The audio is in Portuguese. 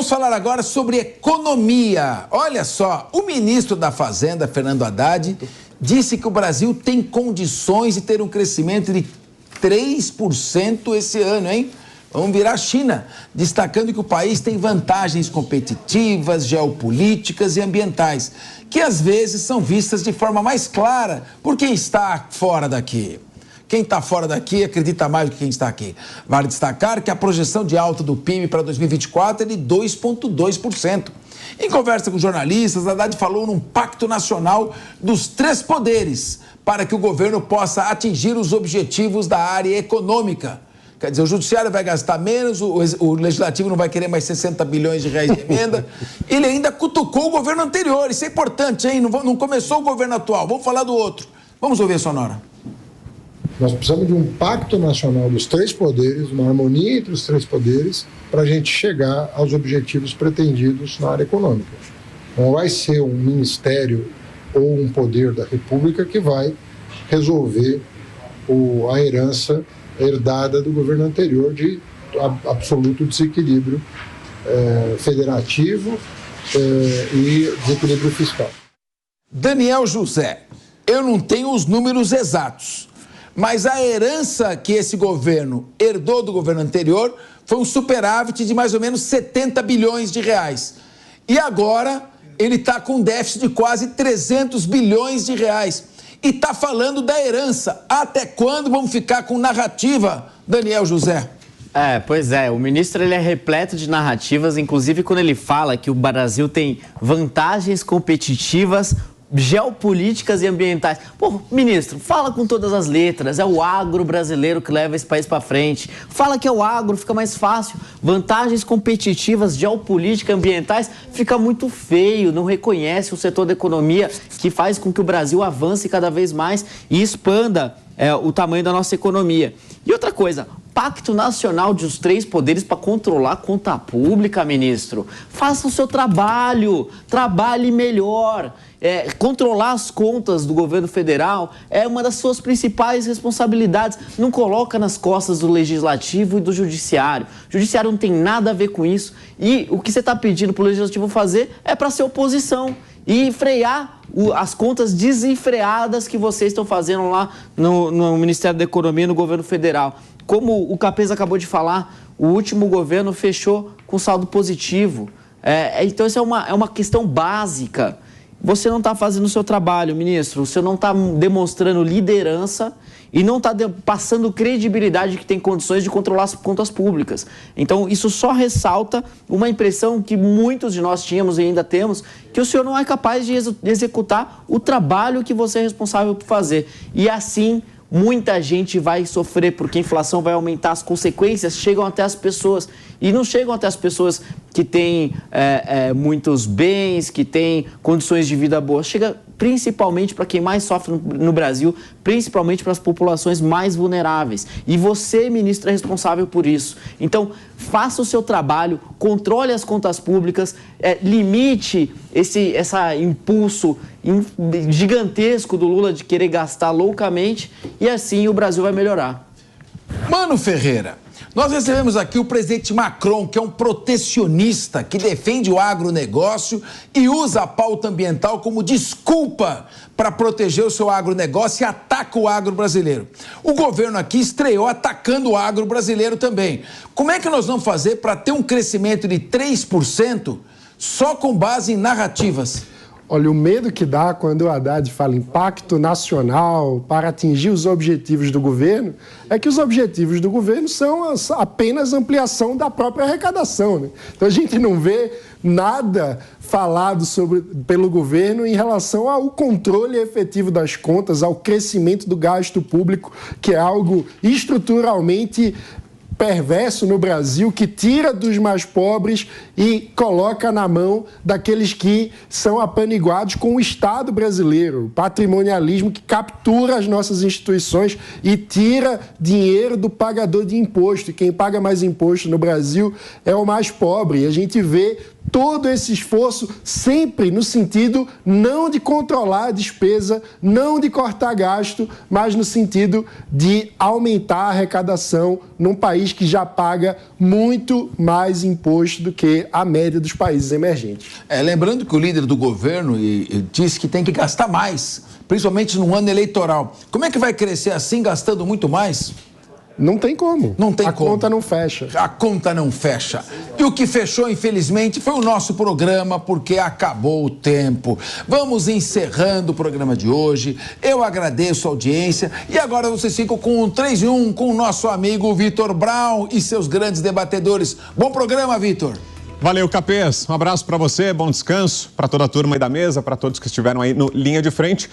Vamos falar agora sobre economia. Olha só, o ministro da Fazenda, Fernando Haddad, disse que o Brasil tem condições de ter um crescimento de 3% esse ano, hein? Vamos virar a China, destacando que o país tem vantagens competitivas, geopolíticas e ambientais, que às vezes são vistas de forma mais clara por quem está fora daqui. Quem está fora daqui acredita mais do que quem está aqui. Vale destacar que a projeção de alta do PIB para 2024 é de 2,2%. Em conversa com jornalistas, Haddad falou num pacto nacional dos 3 poderes para que o governo possa atingir os objetivos da área econômica. Quer dizer, o judiciário vai gastar menos, o legislativo não vai querer mais 60 bilhões de reais de emenda. Ele ainda cutucou o governo anterior. Isso é importante, hein? Não começou o governo atual. Vamos falar do outro. Vamos ouvir a Sonora. Nós precisamos de um pacto nacional dos 3 poderes, uma harmonia entre os 3 poderes, para a gente chegar aos objetivos pretendidos na área econômica. Não vai ser um ministério ou um poder da República que vai resolver a herança herdada do governo anterior de absoluto desequilíbrio federativo e desequilíbrio fiscal. Daniel José, eu não tenho os números exatos, mas a herança que esse governo herdou do governo anterior foi um superávit de mais ou menos 70 bilhões de reais. E agora ele está com um déficit de quase 300 bilhões de reais. E está falando da herança. Até quando vamos ficar com narrativa, Daniel José? Pois é, o ministro ele é repleto de narrativas, inclusive quando ele fala que o Brasil tem vantagens competitivas, geopolíticas e ambientais. Pô, ministro, fala com todas as letras, é o agro brasileiro que leva esse país para frente. Fala que é o agro, fica mais fácil. Vantagens competitivas, geopolíticas, ambientais, fica muito feio, não reconhece o setor da economia que faz com que o Brasil avance cada vez mais e expanda o tamanho da nossa economia. E outra coisa, Pacto Nacional dos 3 poderes para controlar a conta pública, ministro. Faça o seu trabalho, trabalhe melhor. Controlar as contas do governo federal é uma das suas principais responsabilidades. Não coloca nas costas do legislativo e do judiciário. O judiciário não tem nada a ver com isso. E o que você está pedindo para o legislativo fazer é para ser oposição e frear as contas desenfreadas que vocês estão fazendo lá no Ministério da Economia e no governo federal. Como o Capês acabou de falar, o último governo fechou com saldo positivo. Então, isso é uma questão básica. Você não está fazendo o seu trabalho, ministro. Você não está demonstrando liderança e não está passando credibilidade que tem condições de controlar as contas públicas. Então, isso só ressalta uma impressão que muitos de nós tínhamos e ainda temos, que o senhor não é capaz de executar o trabalho que você é responsável por fazer. E assim, muita gente vai sofrer, porque a inflação vai aumentar, as consequências chegam até as pessoas. E não chegam até as pessoas que têm muitos bens, que têm condições de vida boas. Chega principalmente para quem mais sofre no Brasil, principalmente para as populações mais vulneráveis. E você, ministro, é responsável por isso. Então, faça o seu trabalho, controle as contas públicas, limite esse impulso gigantesco do Lula de querer gastar loucamente e assim o Brasil vai melhorar. Mano Ferreira, nós recebemos aqui o presidente Macron, que é um protecionista, que defende o agronegócio e usa a pauta ambiental como desculpa para proteger o seu agronegócio e ataca o agro brasileiro. O governo aqui estreou atacando o agro brasileiro também. Como é que nós vamos fazer para ter um crescimento de 3% só com base em narrativas? Olha, o medo que dá quando o Haddad fala em pacto nacional para atingir os objetivos do governo é que os objetivos do governo são apenas ampliação da própria arrecadação, né? Então a gente não vê nada falado pelo governo em relação ao controle efetivo das contas, ao crescimento do gasto público, que é algo estruturalmente perverso no Brasil, que tira dos mais pobres e coloca na mão daqueles que são apaniguados com o Estado brasileiro, o patrimonialismo que captura as nossas instituições e tira dinheiro do pagador de imposto. E quem paga mais imposto no Brasil é o mais pobre. E a gente vê todo esse esforço sempre no sentido não de controlar a despesa, não de cortar gasto, mas no sentido de aumentar a arrecadação num país que já paga muito mais imposto do que a média dos países emergentes. Lembrando que o líder do governo disse que tem que gastar mais, principalmente no ano eleitoral. Como é que vai crescer assim, gastando muito mais? Não tem como. Não tem como. A conta não fecha. A conta não fecha. E o que fechou, infelizmente, foi o nosso programa, porque acabou o tempo. Vamos encerrando o programa de hoje. Eu agradeço a audiência. E agora vocês ficam com um 3 em 1 com o nosso amigo Vitor Brown e seus grandes debatedores. Bom programa, Vitor. Valeu, Capês. Um abraço para você, bom descanso para toda a turma aí da mesa, para todos que estiveram aí no Linha de Frente.